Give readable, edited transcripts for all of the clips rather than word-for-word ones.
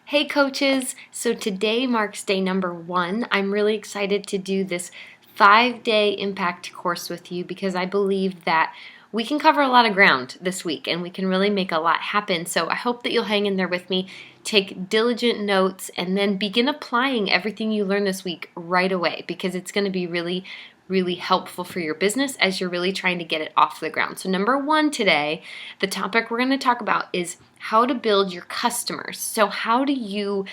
Hey coaches! So today marks day number 1. I'm really excited to do this 5-day impact course with you because I believe that we can cover a lot of ground this week and we can really make a lot happen. So I hope that you'll hang in there with me, take diligent notes, and then begin applying everything you learn this week right away because it's going to be really helpful for your business as you're really trying to get it off the ground. So number 1 today, the topic we're going to talk about is how to build your customers. So how do you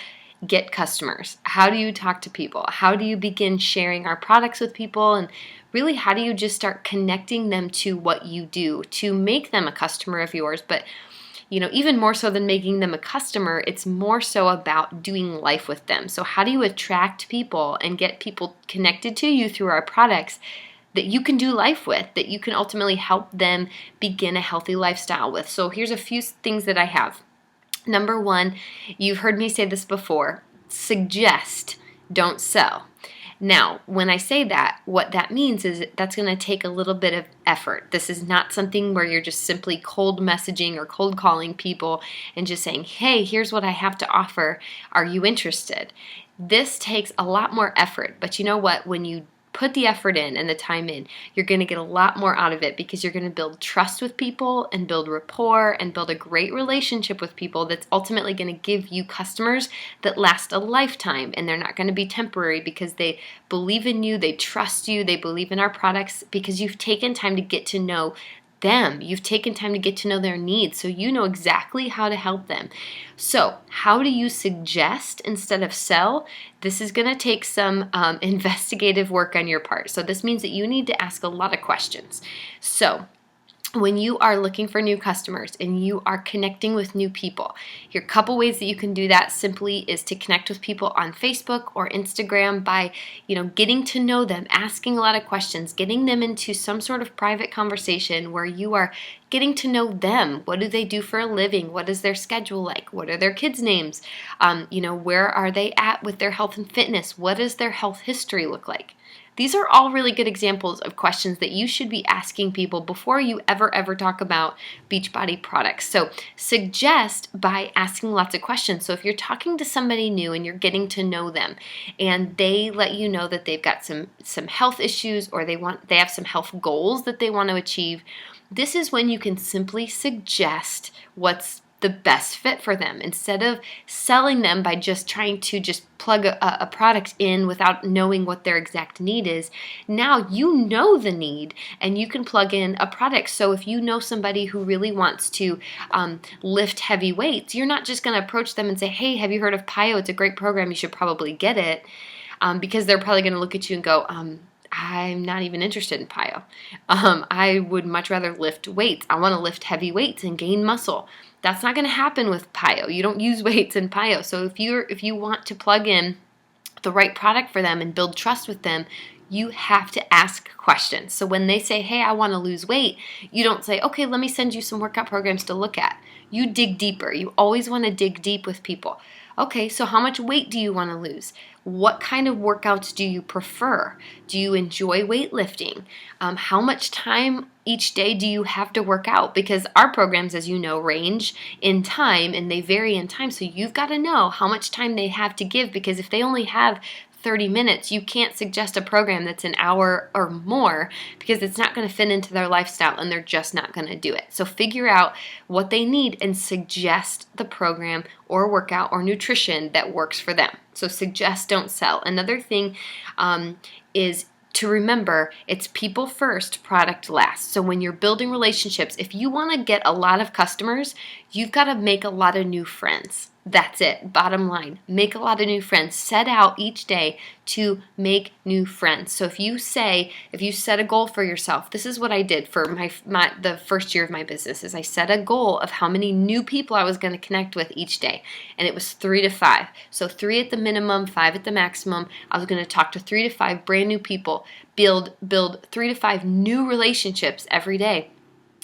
get customers? How do you talk to people? How do you begin sharing our products with people? And really, how do you just start connecting them to what you do to make them a customer of yours? But even more so than making them a customer, it's more so about doing life with them. So how do you attract people and get people connected to you through our products that you can do life with, that you can ultimately help them begin a healthy lifestyle with? So here's a few things that I have. Number 1, you've heard me say this before, suggest, don't sell. Now, when I say that, what that means is that's going to take a little bit of effort. This is not something where you're just simply cold messaging or cold calling people and just saying, hey, here's what I have to offer. Are you interested? This takes a lot more effort, but you know what? When you put the effort in and the time in, you're going to get a lot more out of it because you're going to build trust with people and build rapport and build a great relationship with people that's ultimately going to give you customers that last a lifetime, and they're not going to be temporary because they believe in you, they trust you, they believe in our products because you've taken time to get to know them. You've taken time to get to know their needs, so you know exactly how to help them. So how do you suggest instead of sell? This is going to take some investigative work on your part. So this means that you need to ask a lot of questions. So when you are looking for new customers and you are connecting with new people, here are a couple ways that you can do that simply is to connect with people on Facebook or Instagram by, getting to know them, asking a lot of questions, getting them into some sort of private conversation where you are getting to know them. What do they do for a living? What is their schedule like? What are their kids' names? Where are they at with their health and fitness? What does their health history look like? These are all really good examples of questions that you should be asking people before you ever talk about Beachbody products. So suggest by asking lots of questions. So if you're talking to somebody new and you're getting to know them and they let you know that they've got some health issues or they have some health goals that they want to achieve, this is when you can simply suggest what's the best fit for them instead of selling them by just trying to just plug a product in without knowing what their exact need is. Now you know the need and you can plug in a product. So if you know somebody who really wants to lift heavy weights, you're not just going to approach them and say, hey, have you heard of PiYo? It's a great program. You should probably get it, because they're probably going to look at you and go, I'm not even interested in PiYo. I would much rather lift weights. I want to lift heavy weights and gain muscle. That's not going to happen with PiYo. You don't use weights in PiYo. So if you want to plug in the right product for them and build trust with them, you have to ask questions. So when they say, hey, I want to lose weight, you don't say, okay, let me send you some workout programs to look at. You dig deeper. You always want to dig deep with people. Okay, so how much weight do you want to lose? What kind of workouts do you prefer? Do you enjoy weightlifting? How much time each day do you have to work out? Because our programs, as you know, range in time and they vary in time. So you've got to know how much time they have to give, because if they only have 30 minutes, you can't suggest a program that's an hour or more because it's not going to fit into their lifestyle and they're just not going to do it. So figure out what they need and suggest the program or workout or nutrition that works for them. So suggest, don't sell. Another thing is to remember, it's people first, product last. So when you're building relationships, if you want to get a lot of customers, you've got to make a lot of new friends. That's it. Bottom line, make a lot of new friends. Set out each day to make new friends. So if you set a goal for yourself, this is what I did for the first year of my business, is I set a goal of how many new people I was going to connect with each day. And it was 3 to 5. So 3 at the minimum, 5 at the maximum. I was going to talk to 3 to 5 brand new people, build 3 to 5 new relationships every day.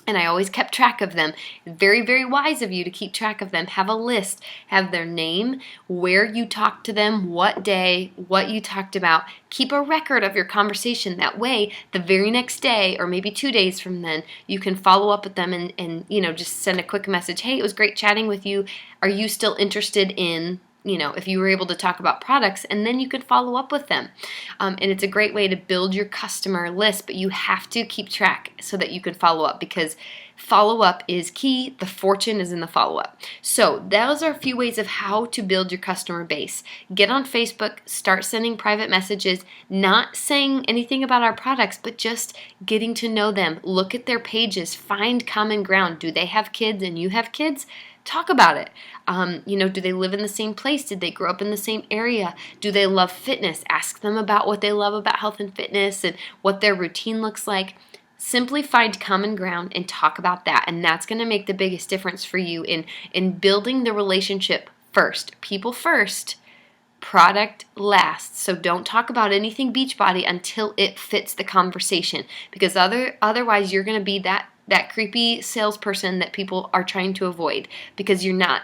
And I always kept track of them. Very, very wise of you to keep track of them. Have a list. Have their name, where you talked to them, what day, what you talked about. Keep a record of your conversation. That way, the very next day, or maybe 2 days from then, you can follow up with them and just send a quick message. Hey, it was great chatting with you. Are you still interested in if you were able to talk about products, and then you could follow up with them. And it's a great way to build your customer list, but you have to keep track so that you can follow up, because follow up is key. The fortune is in the follow up. So those are a few ways of how to build your customer base. Get on Facebook, start sending private messages, not saying anything about our products, but just getting to know them. Look at their pages, find common ground. Do they have kids and you have kids? Talk about it. Do they live in the same place? Did they grow up in the same area? Do they love fitness? Ask them about what they love about health and fitness and what their routine looks like. Simply find common ground and talk about that. And that's going to make the biggest difference for you in building the relationship first. People first, product last. So don't talk about anything Beachbody until it fits the conversation, because otherwise you're going to be that creepy salesperson that people are trying to avoid, because you're not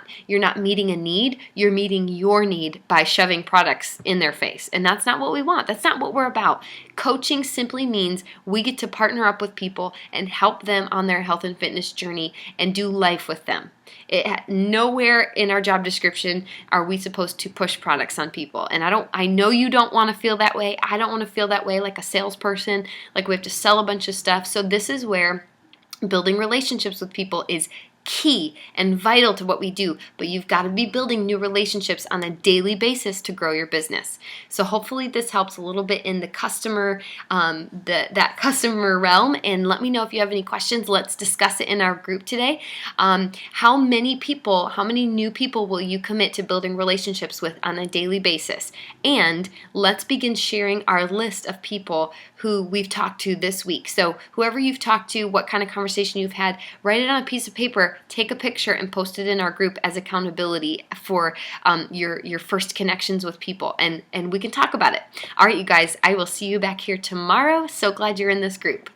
meeting a need, you're meeting your need by shoving products in their face. And that's not what we want. That's not what we're about. Coaching simply means we get to partner up with people and help them on their health and fitness journey and do life with them. Nowhere in our job description are we supposed to push products on people. And I know you don't want to feel that way. I don't want to feel that way, like a salesperson, like we have to sell a bunch of stuff. So this is where building relationships with people is key and vital to what we do, but you've got to be building new relationships on a daily basis to grow your business. So hopefully this helps a little bit in the customer, that customer realm. And let me know if you have any questions. Let's discuss it in our group today. How many new people will you commit to building relationships with on a daily basis? And let's begin sharing our list of people who we've talked to this week. So whoever you've talked to, what kind of conversation you've had, write it on a piece of paper, take a picture, and post it in our group as accountability for your first connections with people, and we can talk about it. All right, you guys, I will see you back here tomorrow. So glad you're in this group.